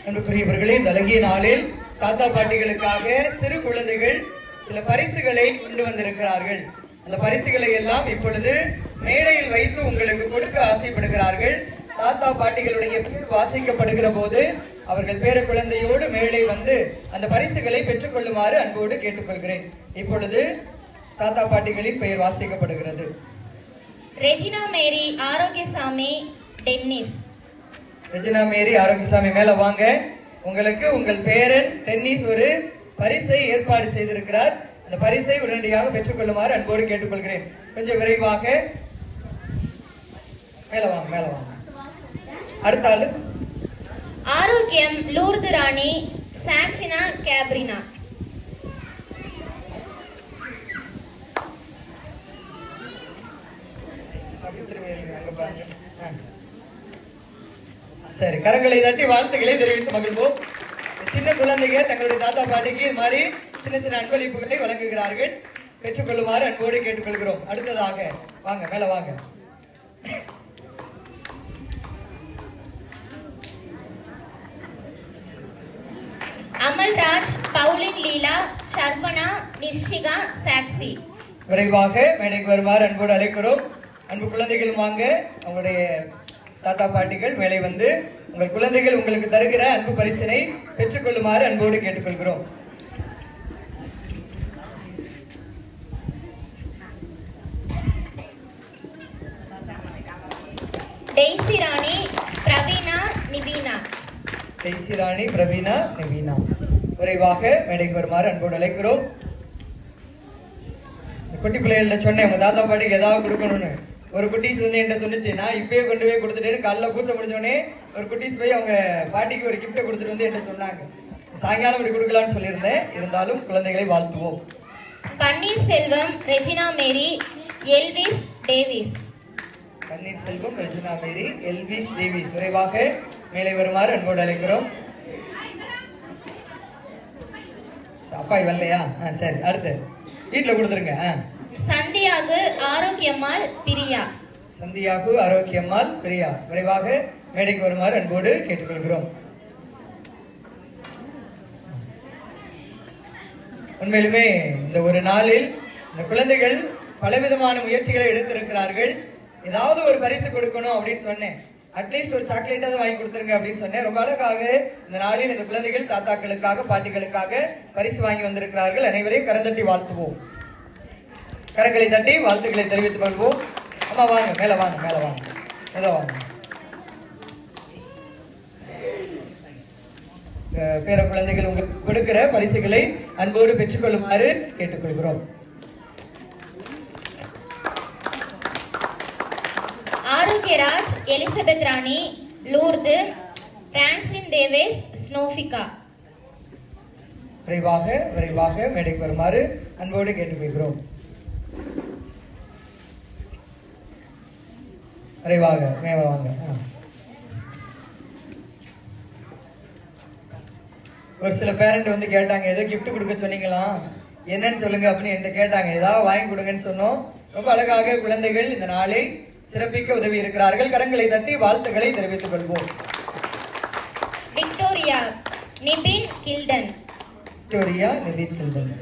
அன்புக்குரியவர்களே, இந்த அழகிய நாளில் தாத்தா பாட்டிகளுக்காக சிறு குழந்தைகள் சில பரிசுகளை கொண்டு வந்திருக்கிறார்கள். அந்த பரிசுகளை எல்லாம் இப்பொழுது மேடையில் வைத்து உங்களுக்கு கொடுக்க ஆசைப்படுகிறார்கள். தாத்தா பாட்டிகளுடைய பேர் வாசிக்கப்படுகிற போது அவர்கள் பேர குழந்தையோடு மேடை வந்து அந்த பரிசுகளை பெற்றுக் கொள்ளுமாறு அன்போடு கேட்டுக்கொள்கிறேன். இப்பொழுது தாத்தா பாட்டிகளின் பெயர் வாசிக்கப்படுகிறது. ரெஜினா மேரி ஆரோக்கியசாமி டென்னிஸ். ரெஜினா மேரி ஆரோக்கியசாமி, மேல வாங்க. உங்களுக்கு உங்கள் பேரன் டென்னிஸ் ஒரு பரிசை ஏற்பாடு செய்திருக்கிறார். அந்த பரிசை உடனடியாக பெற்றுக் கொள்ளுமாறு அன்போடு கேட்டுக்கொள்கிறேன். கொஞ்சம் விரைவாக மேல வாங்க, மேல வாங்க. அடுத்த ஆளு ஆரோக்கியம் லூர்து ராணி சாக்சினா கேப்ரினா. சரி, கரங்களை தட்டி வாழ்த்துக்களை தெரிவித்து மகிழ்வோம். சின்ன குழந்தைகள் தங்களுடைய தாத்தா பாட்டிக்கு இது மாதிரி சின்ன சின்ன அன்பளிப்புகளை வழங்குகிறார்கள். பெற்றுக்கொள்ளுமாறு அன்போடு கேட்டுக்கொள்கிறோம். அடுத்ததாக வாங்க, மேல வாங்க. அமல்ராஜ் பவுலின் லீலா ஷர்வனா நிர்ஷிகா சாக்சி. விரைவாக மேடைக்கு வருமாறு அன்போடு அழைக்கிறோம். அன்பு குழந்தைகள் வாங்க. அவங்களுடைய தாத்தா பாட்டிகள் மேலே வந்து உங்கள் குழந்தைகள் உங்களுக்கு தருகிற அன்பு பரிசினை பெற்றுக்கொள்ளுமாறு அன்போடு கேட்டுக்கொள்கிறோம். டெய்சி ராணி பிரவீனா நிவீனா. டெய்சி ராணி பிரவீனா நிவீனா, விரைவாக மேடைக்கு வருமாறு அன்போடு அழைக்கிறோம். குட்டி பிள்ளைகள்ட்ட சொன்னேன், உங்க தாத்தா பாட்டிக்கு ஏதாவது கொடுக்கணும்னு. ஒரு குட்டீஸ் வந்து என்கிட்ட சொன்னிச்சு, நான் இப்பயே கொண்டு போய் கொடுத்துட்டேன்னு. காலைல பூசை முடிச்சோடனே ஒரு குட்டீஸ் போய் அவங்க பாட்டிக்கு ஒரு கிஃப்ட்டை கொடுத்துட்டு வந்து என்கிட்ட சொன்னாங்க. சாயங்காலம் இப்படி கொடுக்கலான்னு சொல்லியிருந்தேன். இருந்தாலும் குழந்தைகளை வாழ்த்துவோம். பன்னீர் செல்வம் ரெஜினா மேரி Elvis Davis. Panneer Selvam Regina மேரி எல்விஸ் டேவிஸ், விரைவாக மேலே வருமாறு அன்போடு அழைக்கிறோம். அப்பாய் வரலையா? சரி, அடுத்து வீட்டுல கொடுத்துருங்க. சந்தியாகு ஆரோக்கியம்மாள் பிரியா. சந்தியாகு ஆரோக்கியம்மாள் பிரியா, விரைவாக மேடைக்கு வருமாறு அன்போடு கேட்டுக்கொள்கிறோம். உண்மையிலுமே இந்த ஒரு நாளில் இந்த குழந்தைகள் பலவிதமான முயற்சிகளை எடுத்திருக்கிறார்கள். ஏதாவது ஒரு பரிசு கொடுக்கணும் அப்படின்னு சொன்னேன். அட்லீஸ்ட் ஒரு சாக்லேட்டாவது வாங்கி கொடுத்துருங்க அப்படின்னு சொன்னேன். ரொம்ப அழகாக இந்த நாளில் இந்த குழந்தைகள் தாத்தாக்களுக்காக பாட்டிகளுக்காக பரிசு வாங்கி வந்திருக்கிறார்கள். அனைவரையும் கரந்தட்டி வாழ்த்துவோம். கரங்களை தட்டி வாழ்த்துக்களை தெரிவித்துக் கொள்வோம். அம்மா வாங்க, மேல வாங்க, மேல வாங்க, மேல வாங்க. பேர குழந்தைகள் உங்களுக்கு கொடுக்கிற பரிசுகளை அன்போடு பெற்றுக்கொள்ளுமாறு கேட்டுக்கொள்கிறோம். ஆரோக்கியராஜ் எலிசபெத் ராணி லூர்து பிரான்சின் டேவிஸ் ஸ்னோஃபிகா. விரைவாக விரைவாக மேடைக்கு வருமாறு அன்போடு கேட்டுக்கொள்கிறோம். விரைவாக மேல வாங்க. ஒரு சில பேரண்ட் வந்து கேட்டாங்க, ஏதோ கிஃப்ட் கொடுக்க சொன்னீங்களா, என்னன்னு சொல்லுங்க அப்படின்னு என்கிட்ட கேட்டாங்க. ஏதாவது வாங்கி கொடுங்கன்னு சொன்னோம். ரொம்ப அழகாக குழந்தைகள் இந்த நாளை சிறப்பிக்க உதவி இருக்கிறார்கள். கரங்களை தட்டி வாழ்த்துக்களை தெரிவித்துக் கொள்வோம். விக்டோரியா நிபின் கில்டன். விக்டோரியா நிபின் கில்டன்,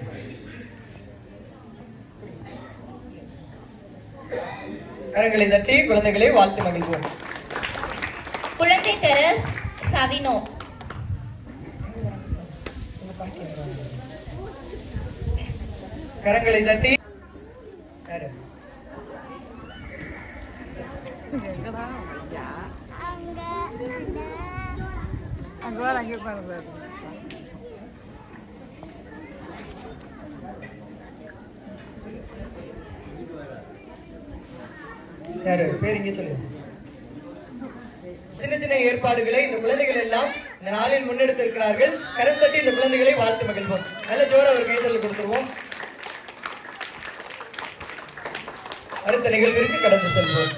கரங்களை தட்டி குழந்தைகளை வாழ்த்து மகிழ்வோம். குழந்தை தெரஸ் சவினோ. கரங்களை தட்டி யாரு பேர் இங்கே சொல்லுங்க. சின்ன சின்ன ஏற்பாடுகளை இந்த குழந்தைகள் எல்லாம் இந்த நாளில் முன்னெடுத்திருக்கிறார்கள். கரம் தட்டி இந்த குழந்தைகளை வாழ்த்து மகிழ்வோம். நல்ல ஜோர ஒரு கைத்தல் கொடுத்துருவோம். அடுத்த நிகழ்விற்கு கடந்து செல்வோம்.